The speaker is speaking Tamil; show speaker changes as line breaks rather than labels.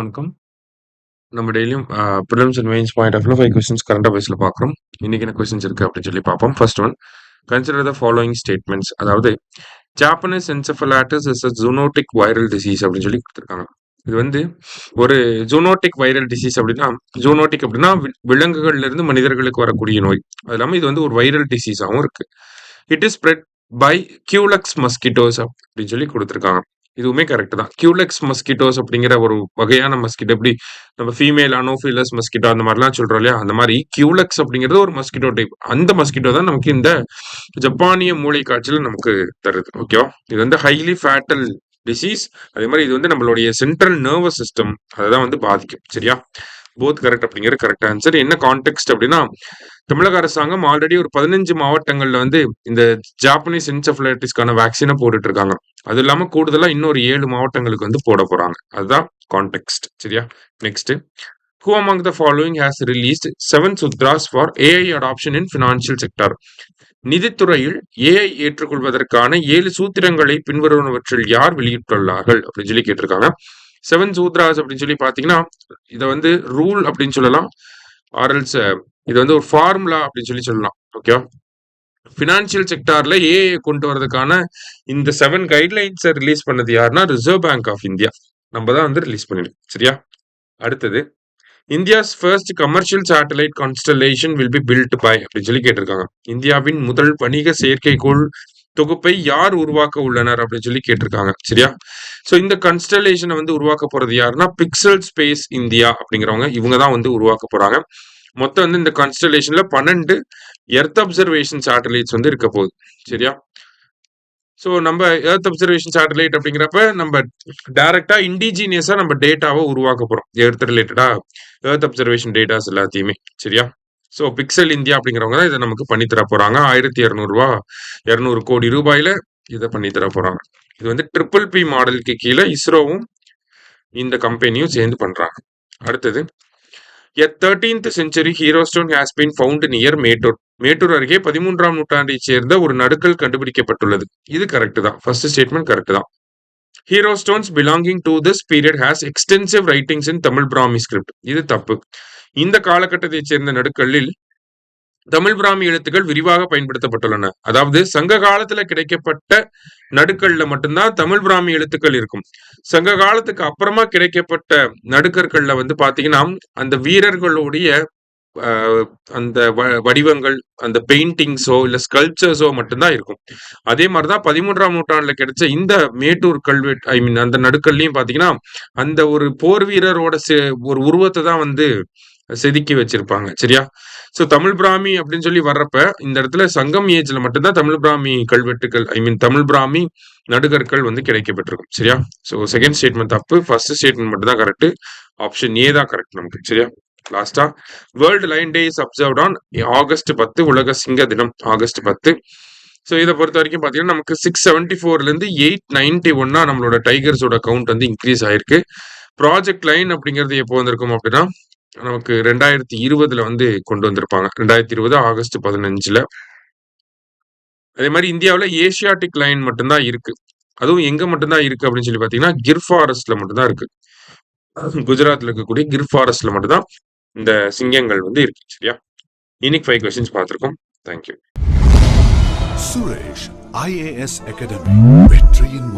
வணக்கம். நம்ம டெய்லியும் prelims and mains point of வியூல 5 கொஸ்டின்ஸ் கரண்ட் அஃபேர்ஸ்ல பார்க்குறோம். இன்னைக்கு என்ன கொஸ்டின்ஸ் இருக்கு அப்படின்னு சொல்லி பார்ப்போம். First one, consider the following statements. அதாவது Japanese encephalitis is a zoonotic viral disease அப்படின்னு சொல்லி கொடுத்துருக்காங்க. இது வந்து ஒரு ஜூனோட்டிக் வைரல் டிசீஸ் அப்படின்னா, ஜூனோட்டிக் அப்படின்னா விலங்குகள்ல இருந்து மனிதர்களுக்கு வரக்கூடிய நோய். அது இல்லாம இது வந்து ஒரு வைரல் டிசீஸாகவும் இருக்கு. It is spread by Culex mosquitoes அப்படின்னு சொல்லி கொடுத்துருக்காங்க. இதுவுமே கரெக்ட் தான். கியூலெக்ஸ் மஸ்கிட்டோஸ் அப்படிங்கிற ஒரு வகையான மஸ்கிட்டோ, எப்படி நம்ம ஃபீமேல் அனோஃபிலஸ் மஸ்கிட்டோ அந்த மாதிரிலாம் சொல்றோம் இல்லையா, அந்த மாதிரி கியூலெக்ஸ் அப்படிங்கிறது ஒரு மஸ்கிட்டோ டைப். அந்த மஸ்கிட்டோ தான் நமக்கு இந்த ஜப்பானிய மூளை காய்ச்சல் நமக்கு தருது. ஓகேவா? இது வந்து ஹைலி ஃபேட்டல் டிசீஸ். அதே மாதிரி இது வந்து நம்மளுடைய சென்ட்ரல் நர்வஸ் சிஸ்டம் அதை வந்து பாதிக்கும். சரியா? போத் கரெக்ட் அப்படிங்கிறது கரெக்ட் ஆன்சர். என்ன கான்டெக்ட் அப்படின்னா, தமிழக அரசாங்கம் ஆல்ரெடி ஒரு 15 மாவட்டங்கள்ல வந்து இந்த ஜாப்பனீஸ் என்செஃபலைட்டிஸ்க்கான வேக்சினை போட்டுட்டு இருக்காங்க. அது இல்லாம கூடுதலா இன்னொரு 7 மாவட்டங்களுக்கு வந்து போட போறாங்க. அதுதான் கான்டெக்ஸ்ட். சரியா? Next, who among the following has released 7 sutras for AI adoption in financial sector? நிதித்துறையில் ஏஐ ஏற்றுக்கொள்வதற்கான 7 சூத்திரங்களை பின்வருவனவற்றில் யார் வெளியிட்டுள்ளார்கள் அப்படின்னு சொல்லி கேட்டிருக்காங்க. 7 சூத்ராஸ் அப்படின்னு சொல்லி பாத்தீங்கன்னா, இதை வந்து ரூல் அப்படின்னு சொல்லலாம், ஆர்எல்ஸ் இது வந்து ஒரு ஃபார்முலா அப்படின்னு சொல்லலாம். ஓகேவா? பினான்சியல் செக்டார்ல ஏஐ கொண்டு வரதுக்கான இந்த 7 கைட்லைன்ஸை ரிலீஸ் பண்ணது யாருன்னா ரிசர்வ் பேங்க் ஆஃப் இந்தியா. நம்ம தான் வந்து ரிலீஸ் பண்ணிடுவோம். சரியா? அடுத்தது, India's first commercial satellite constellation will be built by அப்படின்னு சொல்லி கேட்டிருக்காங்க. இந்தியாவின் முதல் வணிக செயற்கைக்கோள் தொகுப்பை யார் உருவாக்க உள்ளனர் அப்படின்னு சொல்லி கேட்டிருக்காங்க. சரியா? சோ இந்த கன்ஸ்டலேஷனை வந்து உருவாக்க போறது யாருன்னா பிக்சல் ஸ்பேஸ் இந்தியா அப்படிங்கிறவங்க, இவங்க தான் வந்து உருவாக்க போறாங்க. மொத்தம் வந்து இந்த கான்ஸ்டலேஷன்ல 12 எர்த் அப்சர்வேஷன் சேட்டலைட்ஸ் வந்து இருக்க போகுது. சரியா? சோ நம்ம எர்த் அப்சர்வேஷன் சேட்டலைட் அப்படிங்கிறப்ப நம்ம டைரக்டா இண்டிஜினியஸா நம்ம டேட்டாவை உருவாக்க போறோம். எர்த் ரிலேட்டடா எர்த் அப்சர்வேஷன் டேட்டாஸ் எல்லாத்தையுமே. சரியா? சோ பிக்சல் இந்தியா அப்படிங்கிறவங்க தான் இதை நமக்கு பண்ணி தர போறாங்க. 1200 கோடி ரூபாயில இதை பண்ணி தர போறாங்க. இது வந்து ட்ரிபிள் பி மாடலுக்கு கீழே இஸ்ரோவும் இந்த கம்பெனியும் சேர்ந்து பண்றாங்க. அடுத்தது, A 13th century hero stone has been found near Mettur. Mettur அருகே 13ஆம் நூற்றாண்டை சேர்ந்த ஒரு நடுக்கல் கண்டுபிடிக்கப்பட்டுள்ளது. இது கரெக்ட் தான். ஃபர்ஸ்ட் ஸ்டேட்மெண்ட் கரெக்ட் தான். Hero stones belonging to this period has extensive writings in Tamil Brahmi script. இது தப்பு. இந்த காலகட்டத்தைச் சேர்ந்த நடுக்கல்லில் தமிழ் பிராமி எழுத்துக்கள் விரிவாக பயன்படுத்தப்பட்டுள்ளன. அதாவது சங்க காலத்துல கிடைக்கப்பட்ட நடுக்கல்ல மட்டும்தான் தமிழ் பிராமி எழுத்துக்கள் இருக்கும். சங்க காலத்துக்கு அப்புறமா கிடைக்கப்பட்ட நடுக்கற்கள்ல வந்து பாத்தீங்கன்னா, அந்த வீரர்களுடைய அந்த வடிவங்கள், அந்த பெயிண்டிங்ஸோ இல்ல ஸ்கல்ப்சர்ஸோ மட்டும்தான் இருக்கும். அதே மாதிரிதான் 13ஆம் நூற்றாண்டுல கிடைச்ச இந்த மேட்டூர் கல்வெட்டு, ஐ மீன் அந்த நடுக்கல்லையும் பாத்தீங்கன்னா, அந்த ஒரு போர் வீரரோட ஒரு உருவத்தை தான் வந்து செதுக்கி வச்சிருப்பாங்க. சரியா? சோ தமிழ் பிராமி அப்படின்னு சொல்லி வர்றப்ப இந்த இடத்துல சங்கம் ஏஜ்ல மட்டும்தான் தமிழ் பிராமி கல்வெட்டுகள், ஐ மீன் தமிழ் பிராமி நடுகற்கள் வந்து கிடைக்கப்பட்டிருக்கும். சரியா? சோ செகண்ட் ஸ்டேட்மெண்ட் தப்பு. ஃபர்ஸ்ட் ஸ்டேட்மெண்ட் மட்டும் தான் கரெக்ட். ஆப்ஷன் ஏ தான் கரெக்ட் நமக்கு. சரியா? லாஸ்டா, world line day is observed on August 10, உலக சிங்க தினம் ஆகஸ்ட் 10. ஸோ இதை பொறுத்த வரைக்கும் பார்த்தீங்கன்னா, நமக்கு 674ல இருந்து 891 நம்மளோட டைகர்ஸோட கவுண்ட் வந்து இன்க்ரீஸ் ஆயிருக்கு. ப்ராஜெக்ட் லைன் அப்படிங்கிறது எப்போ வந்திருக்கும் அப்படின்னா, நமக்கு 2020ல வந்து கொண்டு வந்திருப்பாங்க. 2020 ஆகஸ்ட் 15ல. அதே மாதிரி இந்தியாவில் ஏசியாட்டிக் லைன் மட்டும்தான் இருக்கு. அதுவும் எங்க மட்டும்தான் இருக்கு அப்படின்னு சொல்லி பார்த்தீங்கன்னா, கிர் ஃபாரஸ்ட்ல மட்டும்தான் இருக்கு. குஜராத்ல இருக்கக்கூடிய கிர் ஃபாரஸ்ட்ல மட்டும்தான் இந்த சிங்கங்கள் வந்து இருக்கு. சரியா? இன்னைக்கு 5 கொஸ்டின்ஸ் பார்த்திருக்கோம். தேங்க்யூ.
சுரேஷ் IAS அகாடமி, வெற்றியின்